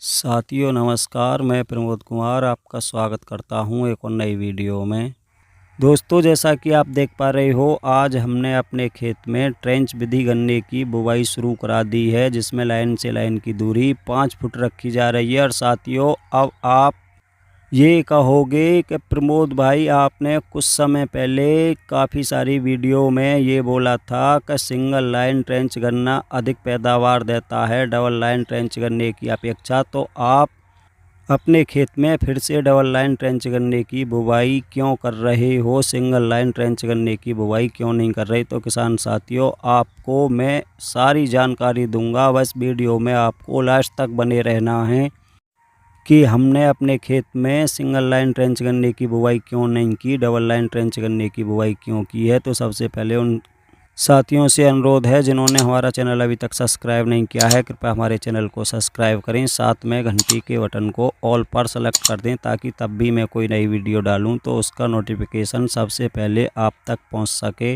साथियों नमस्कार, मैं प्रमोद कुमार आपका स्वागत करता हूं एक और नई वीडियो में। दोस्तों जैसा कि आप देख पा रहे हो, आज हमने अपने खेत में ट्रेंच विधि गन्ने की बुवाई शुरू करा दी है, जिसमें लाइन से लाइन की दूरी 5 फुट रखी जा रही है। और साथियों अब आप ये कहोगे कि प्रमोद भाई आपने कुछ समय पहले काफ़ी सारी वीडियो में ये बोला था कि सिंगल लाइन ट्रेंच गन्ना अधिक पैदावार देता है डबल लाइन ट्रेंच गन्ने की अपेक्षा। तो आप अपने खेत में फिर से डबल लाइन ट्रेंच गन्ने की बुवाई क्यों कर रहे हो, सिंगल लाइन ट्रेंच गन्ने की बुवाई क्यों नहीं कर रहे? तो किसान साथियों आपको मैं सारी जानकारी दूंगा, बस वीडियो में आपको लास्ट तक बने रहना है कि हमने अपने खेत में सिंगल लाइन ट्रेंच गन्ने की बुवाई क्यों नहीं की, डबल लाइन ट्रेंच गन्ने की बुवाई क्यों की है। तो सबसे पहले उन साथियों से अनुरोध है जिन्होंने हमारा चैनल अभी तक सब्सक्राइब नहीं किया है, कृपया हमारे चैनल को सब्सक्राइब करें, साथ में घंटी के बटन को ऑल पर सेलेक्ट कर दें ताकि तब भी मैं कोई नई वीडियो डालूं तो उसका नोटिफिकेशन सबसे पहले आप तक पहुंच सके।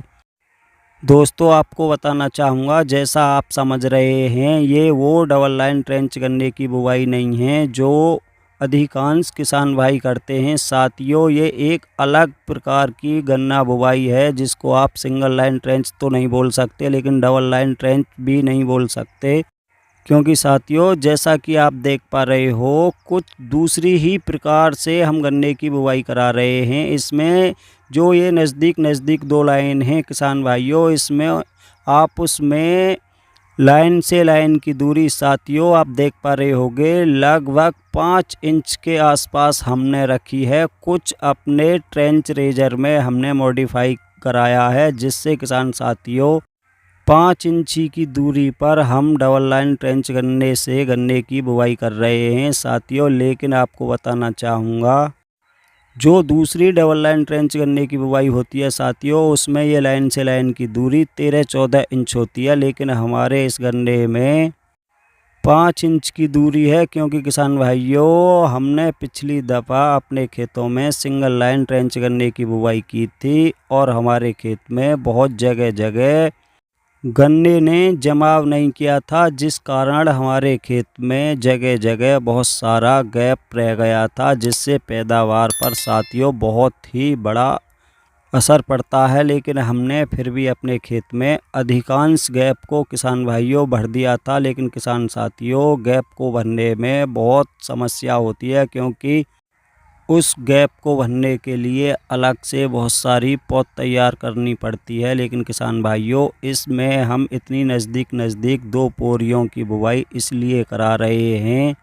दोस्तों आपको बताना चाहूँगा, जैसा आप समझ रहे हैं ये वो डबल लाइन ट्रेंच गन्ने की बुवाई नहीं है जो अधिकांश किसान भाई करते हैं। साथियों ये एक अलग प्रकार की गन्ना बुवाई है जिसको आप सिंगल लाइन ट्रेंच तो नहीं बोल सकते, लेकिन डबल लाइन ट्रेंच भी नहीं बोल सकते, क्योंकि साथियों जैसा कि आप देख पा रहे हो कुछ दूसरी ही प्रकार से हम गन्ने की बुवाई करा रहे हैं। इसमें जो ये नज़दीक दो लाइन हैं किसान भाइयों, इसमें आप उसमें लाइन से लाइन की दूरी साथियों आप देख पा रहे होंगे लगभग 5 इंच के आसपास हमने रखी है। कुछ अपने ट्रेंच रेजर में हमने मॉडिफाई कराया है जिससे किसान साथियों 5 इंची की दूरी पर हम डबल लाइन ट्रेंच गन्ने से गन्ने की बुवाई कर रहे हैं साथियों। लेकिन आपको बताना चाहूँगा जो दूसरी डबल लाइन ट्रेंच गन्ने की बुवाई होती है साथियों, उसमें ये लाइन से लाइन की दूरी 13-14 इंच होती है, लेकिन हमारे इस गन्ने में 5 इंच की दूरी है, क्योंकि किसान भाइयों हमने पिछली दफ़ा अपने खेतों में सिंगल लाइन ट्रेंच गन्ने की बुवाई की थी और हमारे खेत में बहुत जगह जगह गन्ने ने जमाव नहीं किया था, जिस कारण हमारे खेत में जगह जगह बहुत सारा गैप रह गया था, जिससे पैदावार पर साथियों बहुत ही बड़ा असर पड़ता है। लेकिन हमने फिर भी अपने खेत में अधिकांश गैप को किसान भाइयों भर दिया था, लेकिन किसान साथियों गैप को भरने में बहुत समस्या होती है, क्योंकि उस गैप को भरने के लिए अलग से बहुत सारी पौध तैयार करनी पड़ती है। लेकिन किसान भाइयों इसमें हम इतनी नज़दीक 2 पोरियों की बुवाई इसलिए करा रहे हैं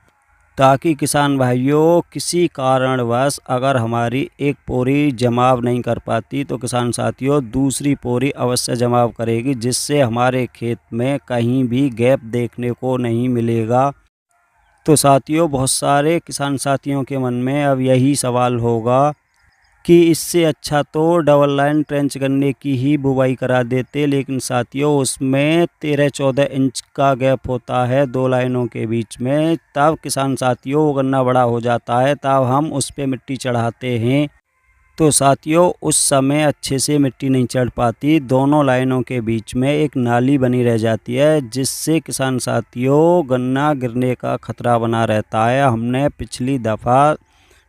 ताकि किसान भाइयों किसी कारणवश अगर हमारी एक पोरी जमाव नहीं कर पाती तो किसान साथियों दूसरी पोरी अवश्य जमाव करेगी, जिससे हमारे खेत में कहीं भी गैप देखने को नहीं मिलेगा। तो साथियों बहुत सारे किसान साथियों के मन में अब यही सवाल होगा कि इससे अच्छा तो डबल लाइन ट्रेंच गन्ने की ही बुवाई करा देते, लेकिन साथियों उसमें 13-14 इंच का गैप होता है 2 लाइनों के बीच में। तब किसान साथियों वो गन्ना बड़ा हो जाता है, तब हम उस पर मिट्टी चढ़ाते हैं तो साथियों उस समय अच्छे से मिट्टी नहीं चढ़ पाती, दोनों लाइनों के बीच में एक नाली बनी रह जाती है, जिससे किसान साथियों गन्ना गिरने का खतरा बना रहता है। हमने पिछली दफ़ा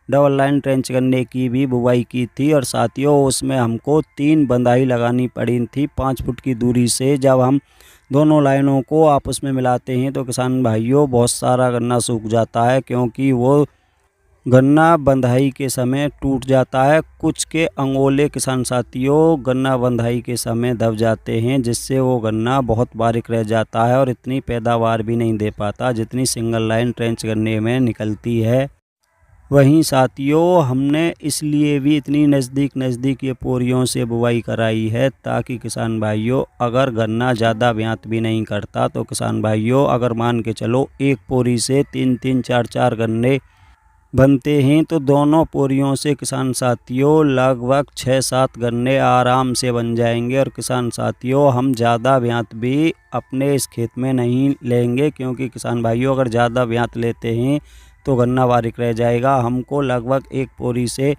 डबल लाइन ट्रेंच गन्ने की भी बुवाई की थी और साथियों उसमें हमको 3 बंधाई लगानी पड़ी थी 5 फुट की दूरी से। जब हम दोनों लाइनों को आपस में मिलाते हैं तो किसान भाइयों बहुत सारा गन्ना सूख जाता है, क्योंकि वो गन्ना बंधाई के समय टूट जाता है। कुछ के अंगोले किसान साथियों गन्ना बंधाई के समय दब जाते हैं, जिससे वो गन्ना बहुत बारीक रह जाता है और इतनी पैदावार भी नहीं दे पाता जितनी सिंगल लाइन ट्रेंच गन्ने में निकलती है। वहीं साथियों हमने इसलिए भी इतनी नज़दीक ये पोरियों से बुवाई कराई है ताकि किसान भाइयों अगर गन्ना ज़्यादा ब्यात भी नहीं करता तो किसान भाइयों अगर मान के चलो एक पोरी से 3-3, 4-4 गन्ने बनते हैं तो दोनों पोरियों से किसान साथियों लगभग 6-7 गन्ने आराम से बन जाएंगे। और किसान साथियों हम ज़्यादा ब्यात भी अपने इस खेत में नहीं लेंगे, क्योंकि किसान भाइयों अगर ज़्यादा ब्यात लेते हैं तो गन्ना बारीक रह जाएगा। हमको लगभग एक पोरी से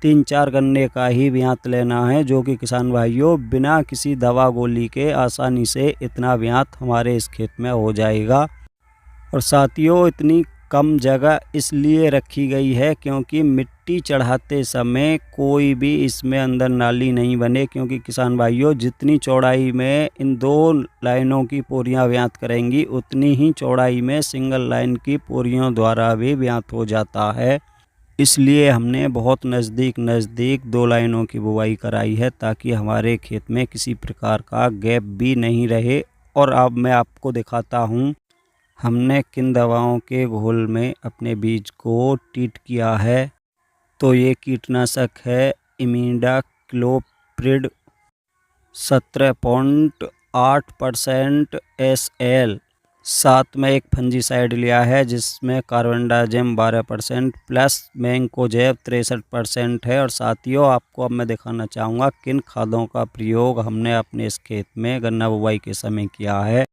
3-4 गन्ने का ही ब्यात लेना है, जो कि किसान भाइयों बिना किसी दवा गोली के आसानी से इतना ब्यात हमारे इस खेत में हो जाएगा। और साथियों इतनी कम जगह इसलिए रखी गई है क्योंकि मिट्टी चढ़ाते समय कोई भी इसमें अंदर नाली नहीं बने, क्योंकि किसान भाइयों जितनी चौड़ाई में इन 2 लाइनों की पोरियां व्यात करेंगी उतनी ही चौड़ाई में सिंगल लाइन की पोरियों द्वारा भी व्यात हो जाता है। इसलिए हमने बहुत नज़दीक 2 लाइनों की बुवाई कराई है ताकि हमारे खेत में किसी प्रकार का गैप भी नहीं रहे। और अब मैं आपको दिखाता हूँ हमने किन दवाओं के घोल में अपने बीज को ट्रीट किया है। तो ये कीटनाशक है इमिडाक्लोप्रिड 17.8% SL। साथ में एक फंजीसाइड लिया है जिसमें कार्बेंडाजिम 12% प्लस मैंकोजेब 63% है। और साथियों आपको अब मैं दिखाना चाहूँगा किन खादों का प्रयोग हमने अपने इस खेत में गन्ना बुवाई के समय किया है।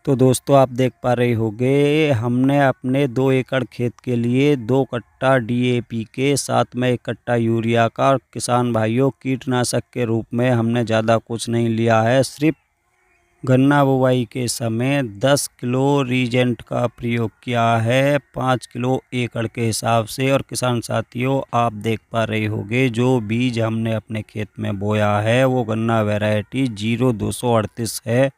तो दोस्तों आप देख पा रहे होंगे हमने अपने 2 एकड़ खेत के लिए 2 कट्टा DAP के साथ में 1 कट्टा यूरिया का, और किसान भाइयों कीटनाशक के रूप में हमने ज़्यादा कुछ नहीं लिया है। सिर्फ गन्ना बुवाई के समय 10 किलो रीजेंट का प्रयोग किया है 5 किलो एकड़ के हिसाब से। और किसान साथियों आप देख पा रहे होंगे जो बीज हमने अपने खेत में बोया है वो गन्ना वैरायटी 0238 है।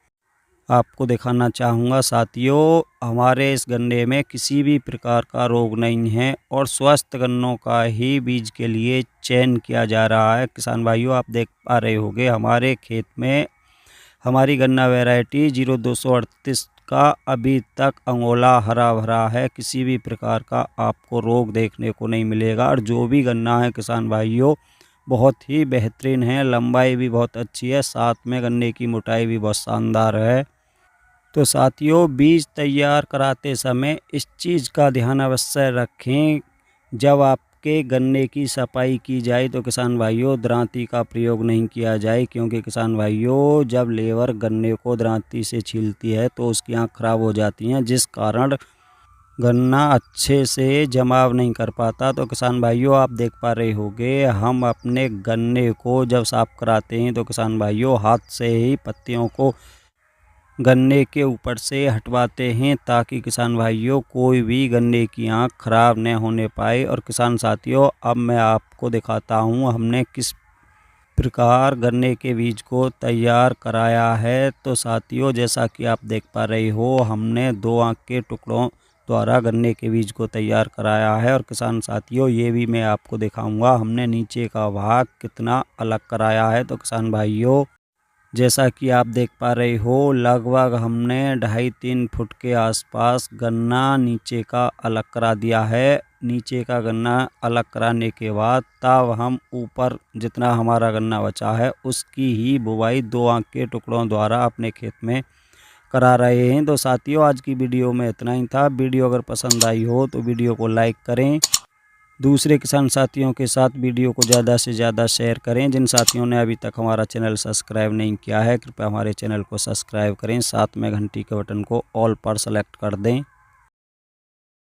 आपको दिखाना चाहूँगा साथियों हमारे इस गन्ने में किसी भी प्रकार का रोग नहीं है और स्वस्थ गन्नों का ही बीज के लिए चयन किया जा रहा है। किसान भाइयों आप देख पा रहे होंगे हमारे खेत में हमारी गन्ना वैरायटी 0238 का अभी तक अंगोला हरा भरा है, किसी भी प्रकार का आपको रोग देखने को नहीं मिलेगा। और जो भी गन्ना है किसान भाइयों बहुत ही बेहतरीन है, लंबाई भी बहुत अच्छी है, साथ में गन्ने की मोटाई भी बहुत शानदार है। तो साथियों बीज तैयार कराते समय इस चीज़ का ध्यान अवश्य रखें, जब आपके गन्ने की सफाई की जाए तो किसान भाइयों दरांती का प्रयोग नहीं किया जाए, क्योंकि किसान भाइयों जब लेबर गन्ने को दरांती से छीलती है तो उसकी आँख खराब हो जाती हैं, जिस कारण गन्ना अच्छे से जमाव नहीं कर पाता। तो किसान भाइयों आप देख पा रहे होंगे हम अपने गन्ने को जब साफ़ कराते हैं तो किसान भाइयों हाथ से ही पत्तियों को गन्ने के ऊपर से हटवाते हैं ताकि किसान भाइयों कोई भी गन्ने की आँख खराब न होने पाए। और किसान साथियों अब मैं आपको दिखाता हूँ हमने किस प्रकार गन्ने के बीज को तैयार कराया है। तो साथियों जैसा कि आप देख पा रहे हो हमने 2 आँख के टुकड़ों द्वारा गन्ने के बीज को तैयार कराया है। और किसान साथियों ये भी मैं आपको दिखाऊंगा हमने नीचे का भाग कितना अलग कराया है। तो किसान भाइयों जैसा कि आप देख पा रहे हो लगभग हमने 2.5-3 फुट के आसपास गन्ना नीचे का अलग करा दिया है। नीचे का गन्ना अलग कराने के बाद तब हम ऊपर जितना हमारा गन्ना बचा है उसकी ही बुवाई 2 आँख के टुकड़ों द्वारा अपने खेत में करा रहे हैं। तो साथियों आज की वीडियो में इतना ही था। वीडियो अगर पसंद आई हो तो वीडियो को लाइक करें, दूसरे किसान साथियों के साथ वीडियो को ज़्यादा से ज़्यादा शेयर करें। जिन साथियों ने अभी तक हमारा चैनल सब्सक्राइब नहीं किया है कृपया हमारे चैनल को सब्सक्राइब करें, साथ में घंटी के बटन को ऑल पर सेलेक्ट कर दें।